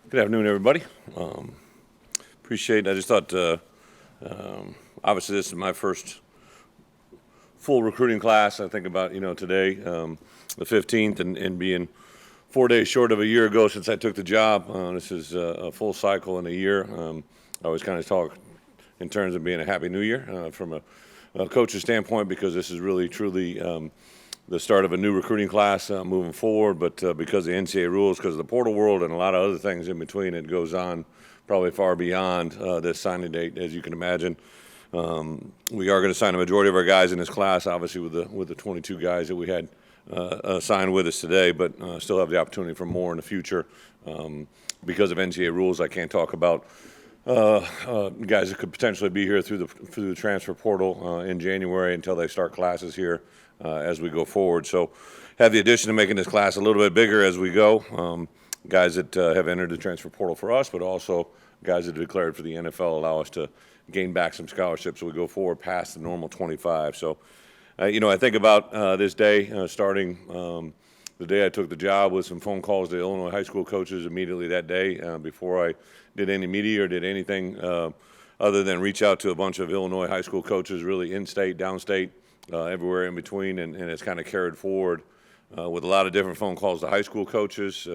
Good afternoon, everybody. Appreciate it. I just thought, obviously, this is my first full recruiting class. I think about, today, the 15th, and being 4 days short of a year ago since I took the job. This is a full cycle in a year. I always kind of talk in terms of being a happy new year from a coach's standpoint, because this is really, truly the start of a new recruiting class moving forward. But because of the NCAA rules, because of the portal world, and a lot of other things in between, it goes on probably far beyond this signing date, as you can imagine. We are going to sign a majority of our guys in this class, obviously with the 22 guys that we had signed with us today, but still have the opportunity for more in the future. Because of NCAA rules, I can't talk about guys that could potentially be here through the transfer portal in January until they start classes here as we go forward. So have the addition of making this class a little bit bigger as we go. Guys that have entered the transfer portal for us, but also guys that have declared for the NFL, allow us to gain back some scholarships so we go forward past the normal 25. So, I think about this day starting the day I took the job with some phone calls to Illinois high school coaches immediately that day before I did any media or did anything other than reach out to a bunch of Illinois high school coaches, really in-state, downstate, everywhere in between, and it's kind of carried forward with a lot of different phone calls to high school coaches.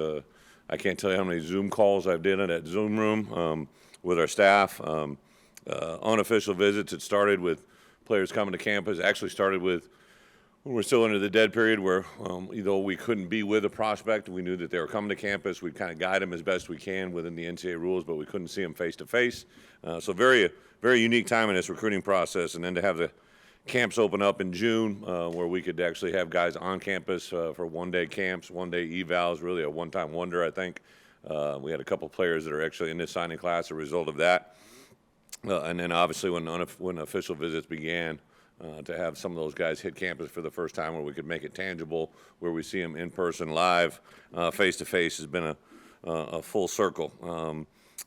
I can't tell you how many Zoom calls I've done in that Zoom room with our staff. Unofficial visits. It started with players coming to campus. Actually started with when we're still into the dead period where, though we couldn't be with a prospect, we knew that they were coming to campus. We'd kind of guide them as best we can within the NCAA rules, but we couldn't see them face to face. So very unique time in this recruiting process. And then to have the camps open up in June where we could actually have guys on campus for one-day camps, one-day evals, really a one-time wonder, I think. We had a couple players that are actually in this signing class as a result of that. And then obviously when official visits began, to have some of those guys hit campus for the first time where we could make it tangible, where we see them in person, live, face-to-face, has been a full circle.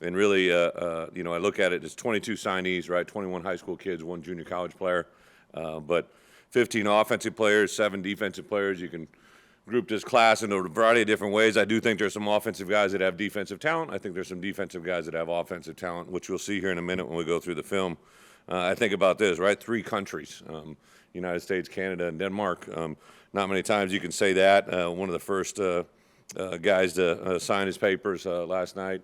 And really, I look at it as 22 signees, right? 21 high school kids, one junior college player, but 15 offensive players, 7 defensive players. You can group this class in a variety of different ways. I do think there's some offensive guys that have defensive talent. I think there's some defensive guys that have offensive talent, which we'll see here in a minute when we go through the film. I think about this, right? 3 countries, United States, Canada, and Denmark. Not many times you can say that. One of the first guys to sign his papers last night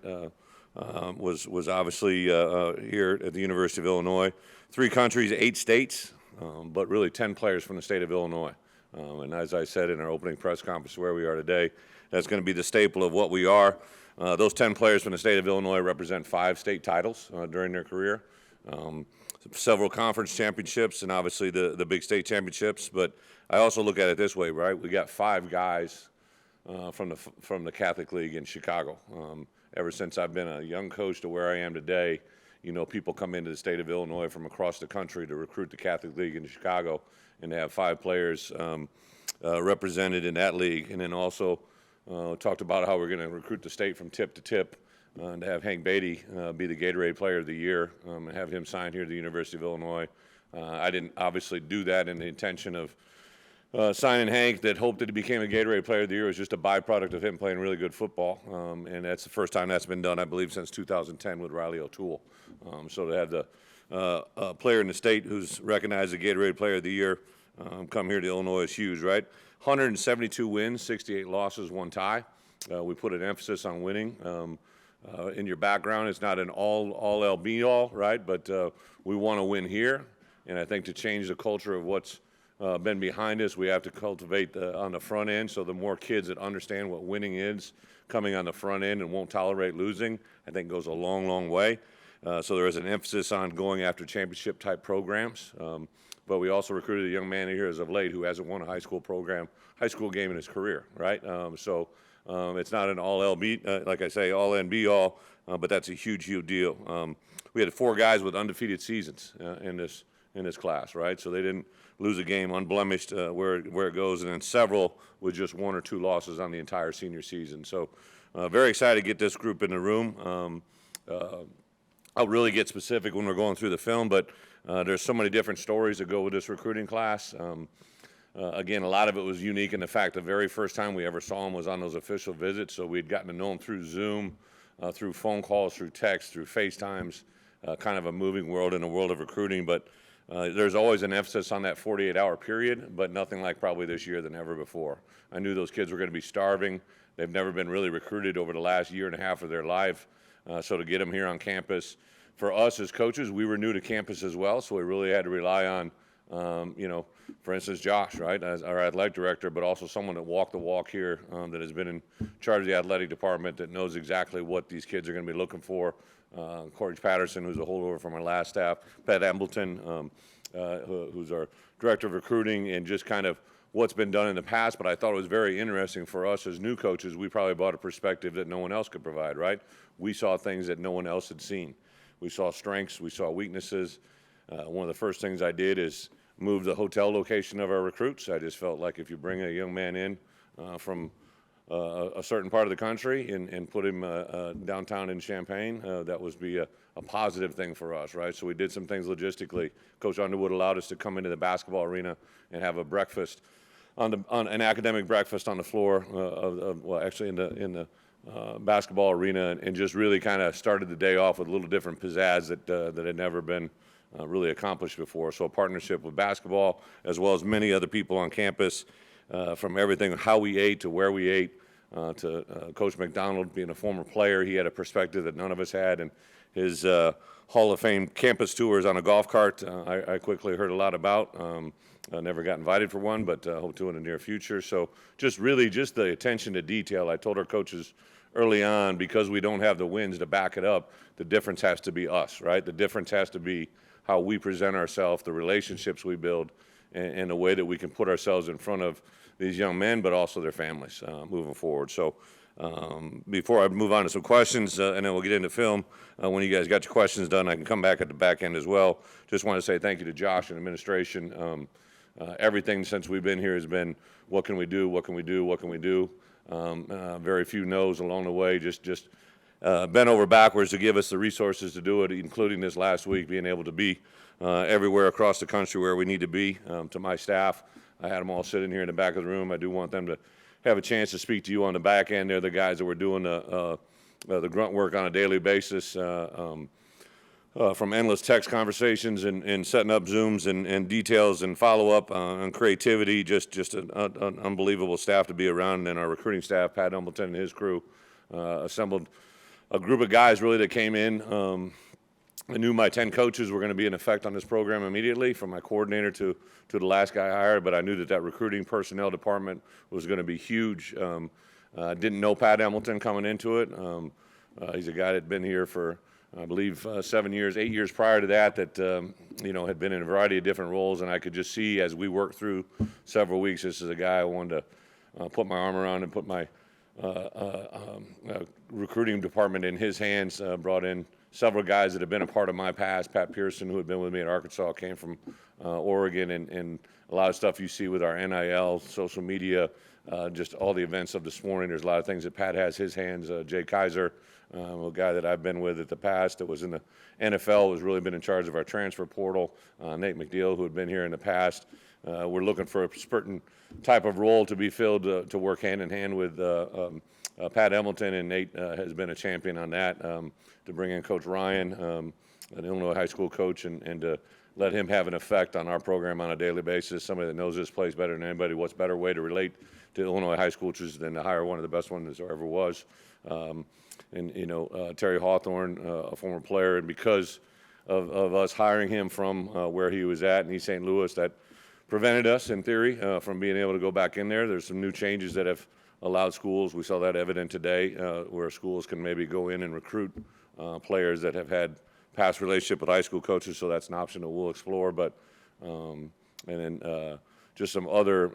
was obviously here at the University of Illinois. 3 countries, 8 states, but really 10 players from the state of Illinois. And as I said in our opening press conference where we are today, that's going to be the staple of what we are. Those 10 players from the state of Illinois represent 5 state titles during their career. Several conference championships, and obviously the big state championships. But I also look at it this way, right? We got 5 guys from the Catholic League in Chicago. Ever since I've been a young coach to where I am today, people come into the state of Illinois from across the country to recruit the Catholic League in Chicago, and to have 5 players represented in that league. And then also talked about how we're going to recruit the state from tip to tip. And to have Hank Beatty be the Gatorade Player of the Year and have him signed here at the University of Illinois. I didn't obviously do that in the intention of signing Hank that hoped that he became a Gatorade Player of the Year. It was just a byproduct of him playing really good football. And that's the first time that's been done, I believe, since 2010 with Riley O'Toole. So to have the player in the state who's recognized as a Gatorade Player of the Year come here to Illinois is huge, right? 172 wins, 68 losses, 1 tie. We put an emphasis on winning. In your background, it's not an all be-all, right? But we want to win here, and I think to change the culture of what's been behind us, we have to cultivate on the front end. So the more kids that understand what winning is coming on the front end and won't tolerate losing, I think goes a long, long way. So there is an emphasis on going after championship-type programs. But we also recruited a young man here as of late who hasn't won a high school game in his career, right? It's not an like I say, all and be all, but that's a huge, huge deal. We had 4 guys with undefeated seasons in this class, right? So they didn't lose a game unblemished where it goes, and then several with just 1 or 2 losses on the entire senior season. So very excited to get this group in the room. I'll really get specific when we're going through the film, but there's so many different stories that go with this recruiting class. Again, a lot of it was unique in the fact the very first time we ever saw him was on those official visits, so we'd gotten to know him through Zoom through phone calls, through text, through FaceTimes, kind of a moving world in a world of recruiting. But there's always an emphasis on that 48-hour period, but nothing like probably this year than ever before. I knew those kids were going to be starving. They've never been really recruited over the last year and a half of their life. So to get them here on campus, for us as coaches, we were new to campus as well, so we really had to rely on, for instance, Josh, right, as our athletic director, but also someone that walked the walk here, that has been in charge of the athletic department, that knows exactly what these kids are going to be looking for. Corey Patterson, who's a holdover from our last staff, Pat Embleton, who's our director of recruiting, and just kind of what's been done in the past. But I thought it was very interesting for us as new coaches. We probably brought a perspective that no one else could provide, right? We saw things that no one else had seen. We saw strengths, we saw weaknesses. One of the first things I did is move the hotel location of our recruits. I just felt like if you bring a young man in from a certain part of the country and put him downtown in Champaign, that would be a positive thing for us, right? So we did some things logistically. Coach Underwood allowed us to come into the basketball arena and have a breakfast, on an academic breakfast on the floor actually in the basketball arena, and just really kind of started the day off with a little different pizzazz that had never been really accomplished before. So a partnership with basketball, as well as many other people on campus, from everything, how we ate to where we ate, to Coach McDonald being a former player. He had a perspective that none of us had, and his Hall of Fame campus tours on a golf cart, I quickly heard a lot about. I never got invited for one, but hope to in the near future. So just the attention to detail. I told our coaches early on, because we don't have the wins to back it up, the difference has to be us, right? The difference has to be how we present ourselves, the relationships we build, and the way that we can put ourselves in front of these young men, but also their families moving forward. So before I move on to some questions, and then we'll get into film, when you guys got your questions done, I can come back at the back end as well. Just want to say thank you to Josh and administration. Everything since we've been here has been, what can we do, what can we do, what can we do? Very few no's along the way, just bent over backwards to give us the resources to do it, including this last week, being able to be everywhere across the country where we need to be. To my staff, I had them all sitting here in the back of the room. I do want them to have a chance to speak to you on the back end. They're the guys that were doing the grunt work on a daily basis, from endless text conversations and setting up Zooms and details and follow-up and creativity. Just an unbelievable staff to be around. And our recruiting staff, Pat Embleton and his crew, assembled a group of guys really that came in. I knew my 10 coaches were going to be in effect on this program immediately, from my coordinator to the last guy I hired, but I knew that recruiting personnel department was going to be huge. Didn't know Pat Embleton coming into it. He's a guy that had been here for, I believe, 8 years prior to that, had been in a variety of different roles, and I could just see as we worked through several weeks, this is a guy I wanted to put my arm around and put my recruiting department in his hands. Brought in several guys that have been a part of my past. Pat Pearson, who had been with me at Arkansas, came from Oregon, and a lot of stuff you see with our NIL, social media, just all the events of this morning. There's a lot of things that Pat has his hands. Jay Kaiser, a guy that I've been with at the past, that was in the NFL, has really been in charge of our transfer portal. Nate McNeil, who had been here in the past. We're looking for a certain type of role to be filled to work hand in hand with Pat Embleton, and Nate has been a champion on that, to bring in Coach Ryan, an Illinois high school coach, and to let him have an effect on our program on a daily basis, somebody that knows this place better than anybody. What's better way to relate to Illinois high school coaches than to hire one of the best ones there ever was. Terry Hawthorne, a former player, and because of us hiring him from where he was at in East St. Louis, that prevented us, in theory, from being able to go back in there. There's some new changes that have allowed schools, we saw that evident today, where schools can maybe go in and recruit players that have had past relationship with high school coaches, so that's an option that we'll explore. But just some other,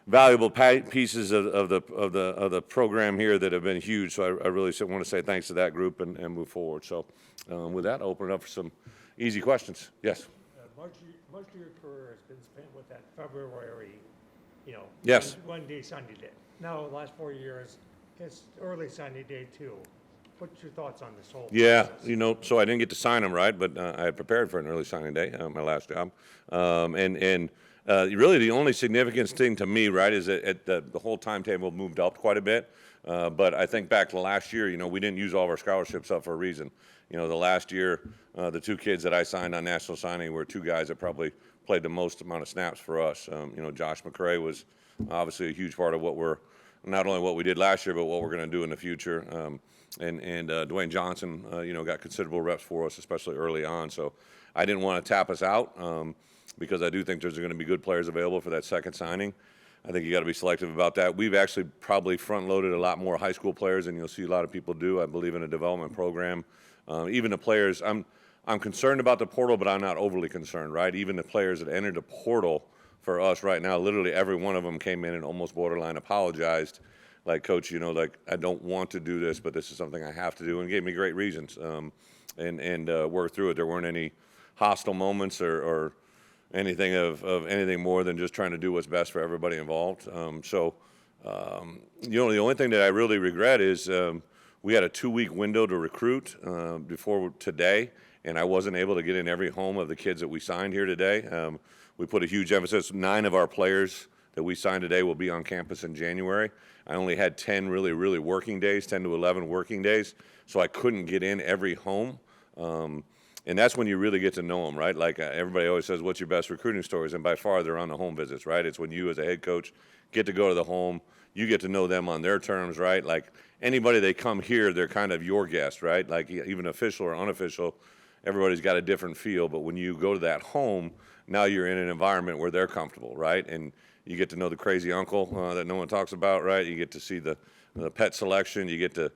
valuable pieces of the program here that have been huge. So I really want to say thanks to that group and move forward. So with that, I'll open it up for some easy questions. Yes. Most of your career has been spent with that February, Yes. one day Sunday day. Now, the last 4 years, it's early Sunday day too. What's your thoughts on this whole process? So I didn't get to sign them, right, but I had prepared for an early signing day, my last job. Really the only significant thing to me, right, is that the whole timetable moved up quite a bit. But I think back to last year, we didn't use all of our scholarships up for a reason. The last year, the two kids that I signed on national signing were two guys that probably played the most amount of snaps for us. Josh McCray was obviously a huge part of not only what we did last year, but what we're going to do in the future. And Dwayne Johnson, got considerable reps for us, especially early on. So I didn't want to tap us out because I do think there's going to be good players available for that second signing. I think you got to be selective about that. We've actually probably front-loaded a lot more high school players than you'll see a lot of people do. I believe in a development program. Even the players, I'm concerned about the portal, but I'm not overly concerned, right? Even the players that entered the portal for us right now, literally every one of them came in and almost borderline apologized. Like, Coach, I don't want to do this, but this is something I have to do, and gave me great reasons and worked through it. There weren't any hostile moments or anything of anything more than just trying to do what's best for everybody involved. The only thing that I really regret is we had a 2-week window to recruit before today, and I wasn't able to get in every home of the kids that we signed here today. We put a huge emphasis. 9 of our players that we signed today will be on campus in January. I only had 10 really, really working days, 10 to 11 working days, so I couldn't get in every home. And that's when you really get to know them, right? Like everybody always says, what's your best recruiting stories? And by far, they're on the home visits, right? It's when you as a head coach get to go to the home, you get to know them on their terms, right? Like anybody they come here, they're kind of your guest, right? Like even official or unofficial, everybody's got a different feel. But when you go to that home, now you're in an environment where they're comfortable, right? And you get to know the crazy uncle that no one talks about, right? You get to see the pet selection. You get to,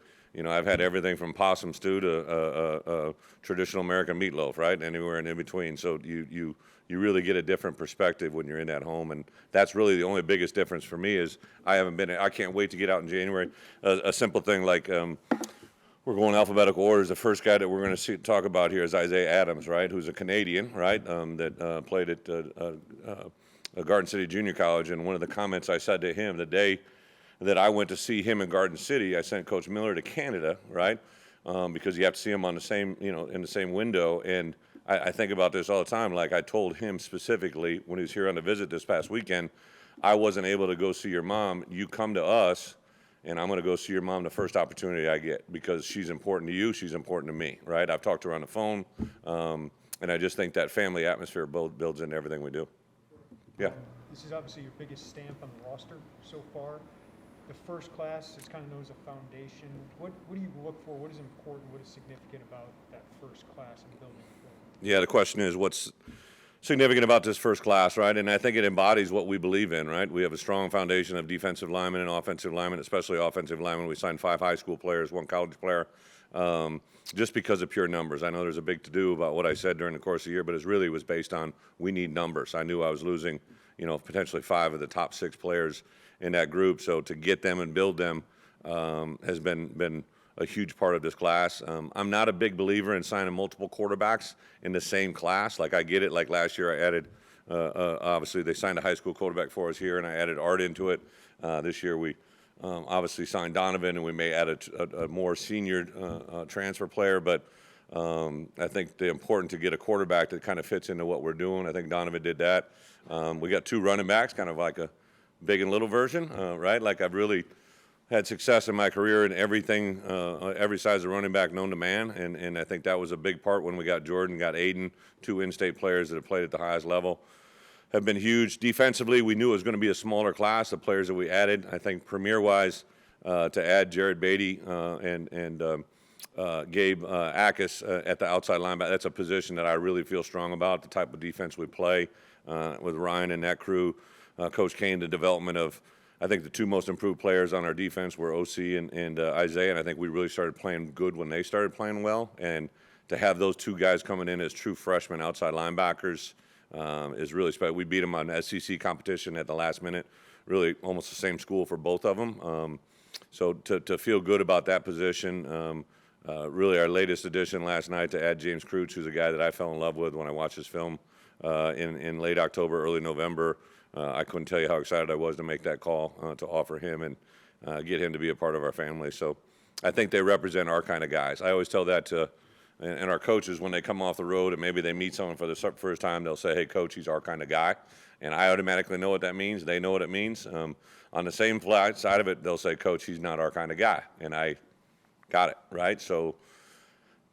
I've had everything from possum stew to traditional American meatloaf, right? Anywhere in between. So you really get a different perspective when you're in that home, and that's really the only biggest difference for me is I can't wait to get out in January. A simple thing like we're going alphabetical orders. The first guy that we're going to talk about here is Isaiah Adams, right? Who's a Canadian, right? That played at Garden City Junior College, and one of the comments I said to him the day that I went to see him in Garden City, I sent Coach Miller to Canada, right? Because you have to see him on the same, in the same window. And I think about this all the time. Like I told him specifically when he was here on a visit this past weekend, I wasn't able to go see your mom. You come to us, and I'm going to go see your mom the first opportunity I get because she's important to you. She's important to me, right? I've talked to her on the phone, and I just think that family atmosphere builds into everything we do. Yeah. This is obviously your biggest stamp on the roster so far. The first class is kind of known as a foundation. What do you look for? What is important? What is significant about that first class and building it forward? Yeah, the question is what's significant about this first class, right? And I think it embodies what we believe in, right? We have a strong foundation of defensive linemen and offensive linemen, especially offensive linemen. We signed 5 high school players, 1 college player, just because of pure numbers. I know there's a big to-do about what I said during the course of the year, but it really was based on we need numbers. I knew I was losing, potentially 5 of the top 6 players in that group. So to get them and build them has been a huge part of this class. I'm not a big believer in signing multiple quarterbacks in the same class. Like I get it. Like last year I added, obviously they signed a high school quarterback for us here and I added Art into it. This year we obviously signed Donovan and we may add a more senior transfer player. But I think the important to get a quarterback that kind of fits into what we're doing. I think Donovan did that. We got 2 running backs, kind of like a big and little version, right? Like I've really had success in my career in everything, every size of running back known to man, and I think that was a big part when we got Jordan, got Aiden, 2 in-state players that have played at the highest level, have been huge. Defensively, we knew it was going to be a smaller class, the players that we added. I think premier-wise, to add Jared Beatty and Gabe Akis at the outside linebacker, that's a position that I really feel strong about, the type of defense we play with Ryan and that crew. Coach Kane, the development of, I think the 2 most improved players on our defense were OC and Isaiah, and I think we really started playing good when they started playing well. And to have those 2 guys coming in as true freshmen outside linebackers is really special. We beat them on SEC competition at the last minute, really almost the same school for both of them. So to feel good about that position, really our latest addition last night to add James Cruz, who's a guy that I fell in love with when I watched his film in late October, early November. I couldn't tell you how excited I was to make that call to offer him and get him to be a part of our family. So I think they represent our kind of guys. I always tell that to and our coaches when they come off the road and maybe they meet someone for the first time, they'll say, hey, Coach, he's our kind of guy. and I automatically know what that means. They know what it means. On the same side of it, they'll say, Coach, he's not our kind of guy, and I got it, right? So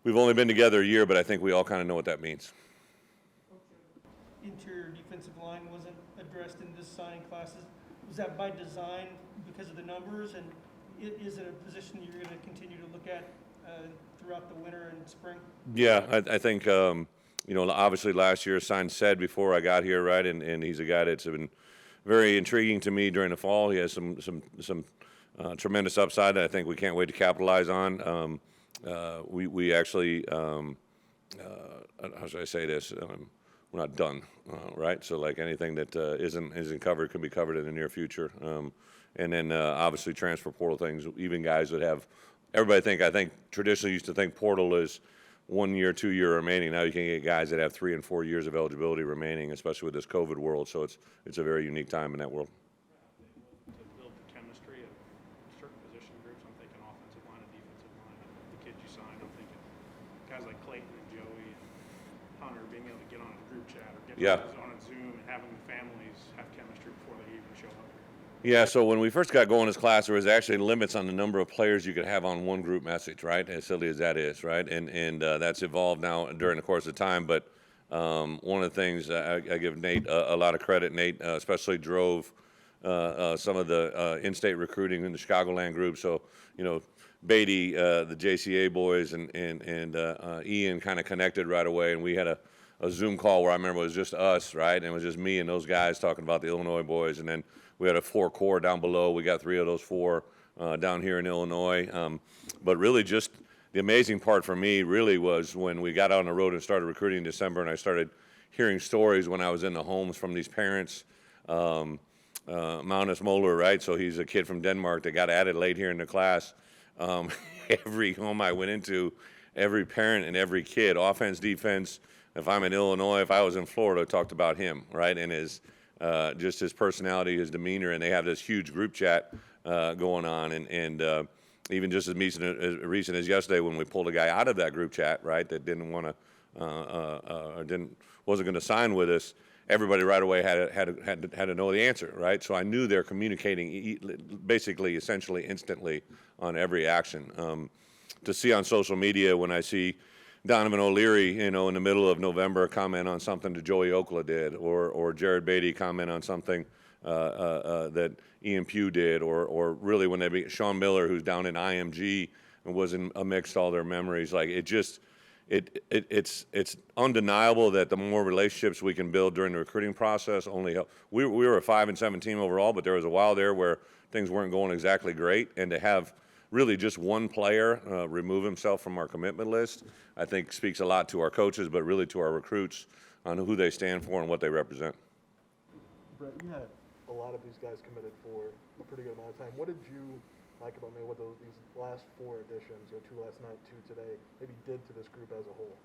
we've only been together a year, but I think we all kind of know what that means. Interior defensive line wasn't addressed in this signing classes. Was that by design because of the numbers, and is it a position you're going to continue to look at throughout the winter and spring? Yeah, I think, obviously last year signed Said before I got here, right? And he's a guy that's been very intriguing to me during the fall. He has some tremendous upside that I think we can't wait to capitalize on. We actually, how should I say this? We're not done, right? So like anything that isn't covered can be covered in the near future. And then obviously transfer portal things, even guys that have, I think traditionally used to think portal is 1 year, 2 year remaining. Now you can get guys that have 3 and 4 years of eligibility remaining, especially with this COVID world. So it's a very unique time in that world. To build chemistry at certain position groups, I'm thinking offensive line and defensive line. The kids you signed, I'm thinking guys like Clayton and Joey and Hunter being able to get on a group chat or get on a Zoom and having the families have chemistry before they even show up. Yeah, so when we first got going in this class, there was actually limits on the number of players you could have on one group message, right? As silly as that is, right? And that's evolved now during the course of time. But one of the things I give Nate a lot of credit. Nate especially drove some of the in-state recruiting in the Chicagoland group. So, Beatty, the JCA boys, and Ian kind of connected right away. And we had a Zoom call where I remember it was just us, right? And it was just me and those guys talking about the Illinois boys. And then we had a 4 core down below. We got 3 of those 4 down here in Illinois. But really just the amazing part for me really was when we got out on the road and started recruiting in December, and I started hearing stories when I was in the homes from these parents. Magnus Moller, right? So he's a kid from Denmark that got added late here in the class. Every home I went into, every parent and every kid, offense, defense, if I'm in Illinois, if I was in Florida, talked about him, right? And just his personality, his demeanor, and they have this huge group chat going on. And even just as recent as yesterday when we pulled a guy out of that group chat, right, that didn't want to, wasn't going to sign with us, everybody right away had to know the answer, right? So I knew they're communicating basically, essentially, instantly on every action. To see on social media when I see Donovan O'Leary, in the middle of November, comment on something that Joey Okla did, or Jared Beatty comment on something that Ian Pugh did, or really when Sean Miller, who's down in IMG and was amidst all their memories, like it's undeniable that the more relationships we can build during the recruiting process only help. We were a 5-7 team overall, but there was a while there where things weren't going exactly great, and to have really just one player remove himself from our commitment list, I think speaks a lot to our coaches, but really to our recruits on who they stand for and what they represent. Bret, you had a lot of these guys committed for a pretty good amount of time. What did you like about maybe what these last 4 additions, 2 last night, 2 today, maybe did to this group as a whole?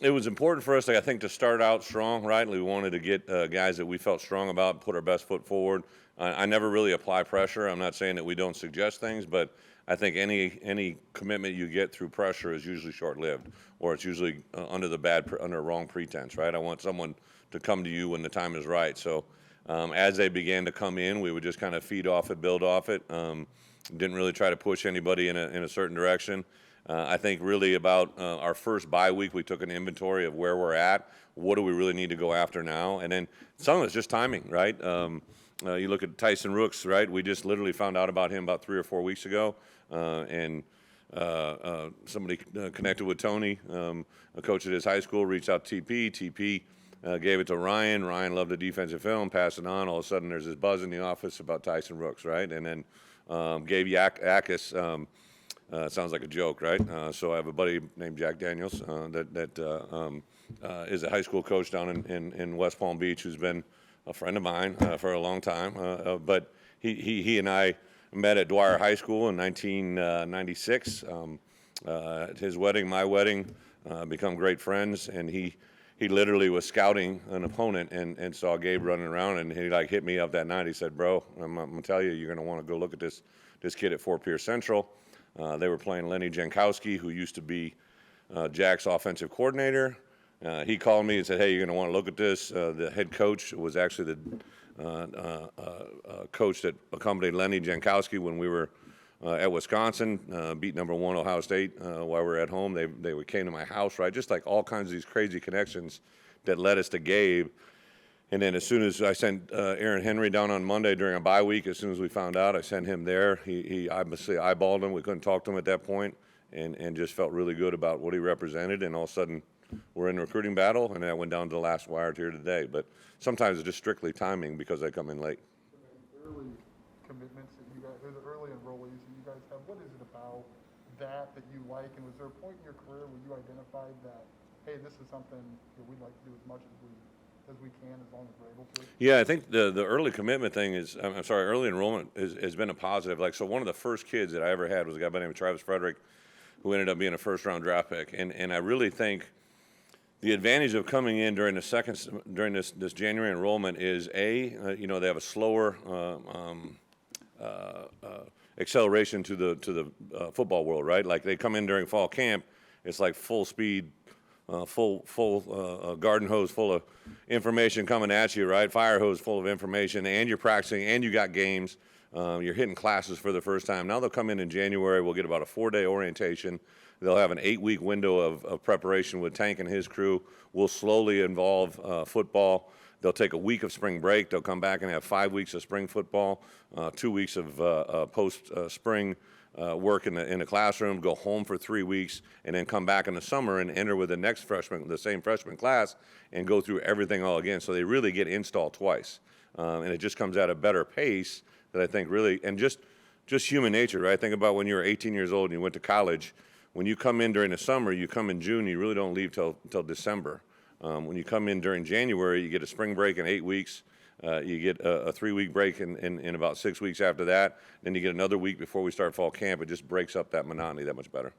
It was important for us, I think, to start out strong, right? We wanted to get guys that we felt strong about, put our best foot forward. I never really apply pressure. I'm not saying that we don't suggest things, but I think any commitment you get through pressure is usually short-lived, or it's usually under a wrong pretense, right? I want someone to come to you when the time is right. So as they began to come in, we would just kind of feed off it, build off it. Didn't really try to push anybody in a certain direction. I think really about our first bye week, we took an inventory of where we're at. What do we really need to go after now? And then some of it's just timing, right? You look at Tyson Rooks, right? We just literally found out about him about 3 or 4 weeks ago. And somebody connected with Tony, a coach at his high school, reached out to TP. TP gave it to Ryan. Ryan loved the defensive film, passed it on. All of a sudden, there's this buzz in the office about Tyson Rooks, right? And then gave Akis, sounds like a joke, right? So I have a buddy named Jack Daniels that is a high school coach down in West Palm Beach who's been a friend of mine for a long time. But he and I met at Dwyer High School in 1996. At his wedding, my wedding, become great friends, and he literally was scouting an opponent and saw Gabe running around, and he hit me up that night. He said, "Bro, I'm gonna tell you, you're gonna want to go look at this kid at Fort Pierce Central." They were playing Lenny Jankowski, who used to be Jack's offensive coordinator. He called me and said, "Hey, you're going to want to look at this." The head coach was actually the coach that accompanied Lenny Jankowski when we were at Wisconsin, beat number 1 Ohio State while we were at home. They came to my house, right? Just like all kinds of these crazy connections that led us to Gabe. And then as soon as I sent Aaron Henry down on Monday during a bye week, as soon as we found out, I sent him there. He obviously eyeballed him. We couldn't talk to him at that point, and just felt really good about what he represented. And all of a sudden, we're in a recruiting battle, and that went down to the last wire here today. But sometimes it's just strictly timing because I come in late. Early commitments that you guys, or the early enrollees that you guys have, what is it about that you like? And was there a point in your career where you identified that, hey, this is something that we'd like to do as much as we can, as long as we're able to? Yeah, I think the early commitment thing is, early enrollment has been a positive. Like, so one of the first kids that I ever had was a guy by the name of Travis Frederick, who ended up being a first-round draft pick. And I really think the advantage of coming in during this January enrollment is they have a slower acceleration to the football world, right? Like, they come in during fall camp, it's like full speed, full garden hose full of information coming at you, right? Fire hose full of information, and you're practicing, and you got games. You're hitting classes for the first time. Now they'll come in January. We'll get about a 4-day orientation. They'll have an 8-week window of preparation with Tank and his crew. We'll slowly involve football. They'll take a week of spring break. They'll come back and have 5 weeks of spring football, 2 weeks of post-spring work in the classroom, go home for 3 weeks, and then come back in the summer and enter with the same freshman class, and go through everything all again. So they really get installed twice. And it just comes at a better pace that I think really, and just human nature, right? Think about when you were 18 years old and you went to college. When you come in during the summer, you come in June, you really don't leave till December. When you come in during January, you get a spring break in 8 weeks. You get a 3-week break in about 6 weeks after that. Then you get another week before we start fall camp. It just breaks up that monotony that much better.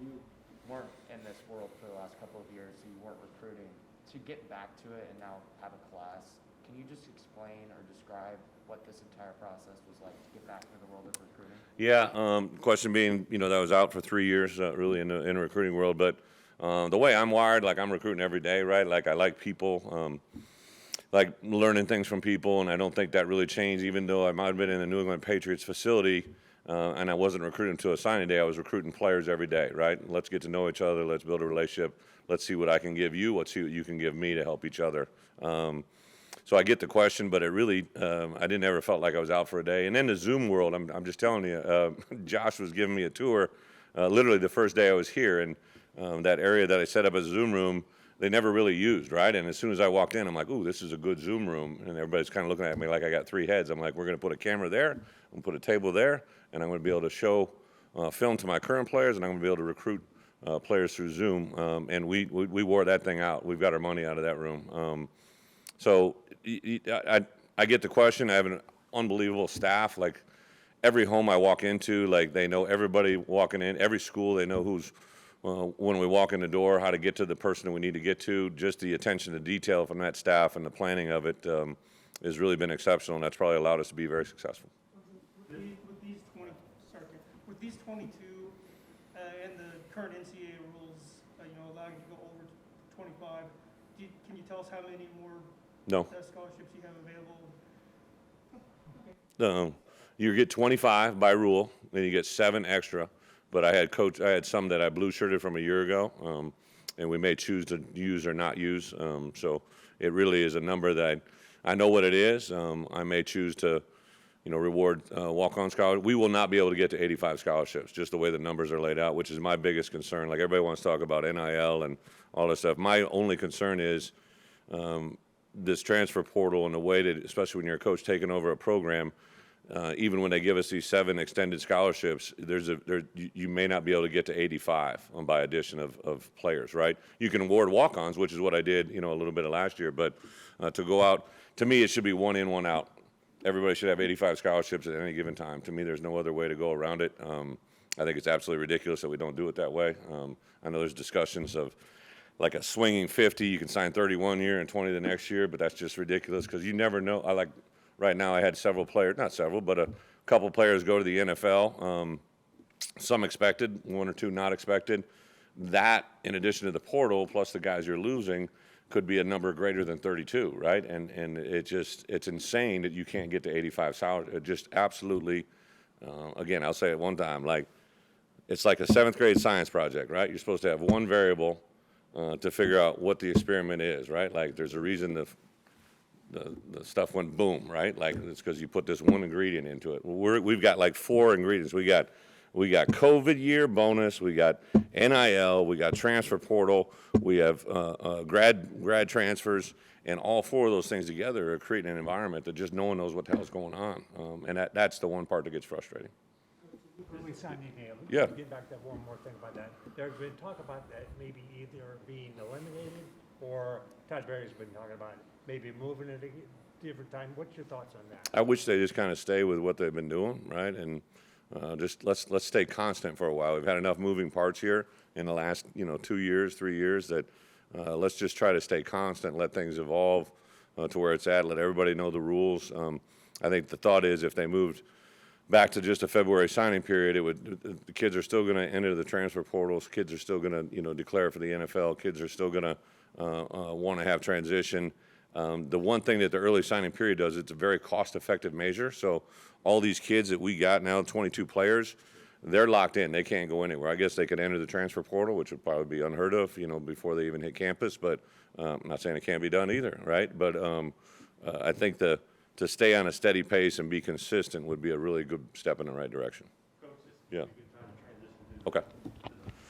You weren't in this world for the last couple of years, so you weren't recruiting. To get back to it and now have a class, can you just explain or describe what this entire process was like to get back to the world of recruiting? Yeah, question being, that I was out for 3 years really in the recruiting world. But the way I'm wired, like, I'm recruiting every day, right? Like, I like people. Like learning things from people, and I don't think that really changed, even though I might have been in the New England Patriots facility and I wasn't recruiting to a signing day. I was recruiting players every day, right? Let's get to know each other. Let's build a relationship. Let's see what I can give you. Let's see what you can give me to help each other. So I get the question, but it really, I didn't ever felt like I was out for a day. And then the Zoom world, I'm just telling you, Josh was giving me a tour literally the first day I was here, and that area that I set up as a Zoom room, they never really used, right? And as soon as I walked in, I'm like, ooh, this is a good Zoom room. And everybody's kind of looking at me like I got 3 heads. I'm like, we're going to put a camera there, I'm going to put a table there, and I'm going to be able to show film to my current players, and I'm going to be able to recruit players through Zoom. And we wore that thing out. We've got our money out of that room. So I get the question. I have an unbelievable staff. Like, every home I walk into, like, they know everybody walking in. Every school, they know who's when we walk in the door, how to get to the person that we need to get to. Just the attention to detail from that staff and the planning of it has really been exceptional, and that's probably allowed us to be very successful. With these 22 and the current NCAA rules, allowing you to go over 25, can you tell us how many more scholarships you have available? You get 25 by rule, then you get 7 extra. But I had some that I blue shirted from a year ago, and we may choose to use or not use. So it really is a number that I know what it is. I may choose to, reward walk-on scholarships. We will not be able to get to 85 scholarships, just the way the numbers are laid out, which is my biggest concern. Like, everybody wants to talk about NIL and all this stuff. My only concern is this transfer portal and the way that, especially when you're a coach taking over a program. Even when they give us these 7 extended scholarships, you may not be able to get to 85 by addition of players, right? You can award walk-ons, which is what I did, a little bit of last year. But to go out, to me, it should be 1 in, 1 out. Everybody should have 85 scholarships at any given time. To me, there's no other way to go around it. I think it's absolutely ridiculous that we don't do it that way. I know there's discussions of like a swinging 50. You can sign 30 1 year and 20 the next year, but that's just ridiculous because you never know. Right now, I had several players, not several, but a couple players go to the NFL. Some expected, 1 or 2 not expected. that, in addition to the portal, plus the guys you're losing, could be a number greater than 32, right? And it's insane that you can't get to 85 salary. It just absolutely, again, I'll say it one time, like, it's like a 7th grade science project, right? You're supposed to have one variable to figure out what the experiment is, right? Like, there's a reason the stuff went boom, right? Like, it's because you put this one ingredient into it. We've got like 4 ingredients. We got COVID year bonus, we got NIL, we got transfer portal, we have grad transfers, and all 4 of those things together are creating an environment that just no one knows what the hell's going on. And that's the one part that gets frustrating. Early signing day, Yeah. get back to one more thing about that. There's been talk about that maybe either being eliminated, or Todd Berry's been talking about maybe moving it a different time. What's your thoughts on that? I wish they just kind of stay with what they've been doing, right? And just let's stay constant for a while. We've had enough moving parts here in the last 2 years, 3 years that let's just try to stay constant, let things evolve to where it's at, let everybody know the rules. I think the thought is if they moved back to just a February signing period, the kids are still going to enter the transfer portals. Kids are still going to declare for the NFL. Kids are still going to want to have transition. The one thing that the early signing period does, it's a very cost-effective measure. So all these kids that we got now, 22 players, they're locked in. They can't go anywhere. I guess they could enter the transfer portal, which would probably be unheard of, before they even hit campus. But I'm not saying it can't be done either, right? But I think to stay on a steady pace and be consistent would be a really good step in the right direction. Yeah. Okay.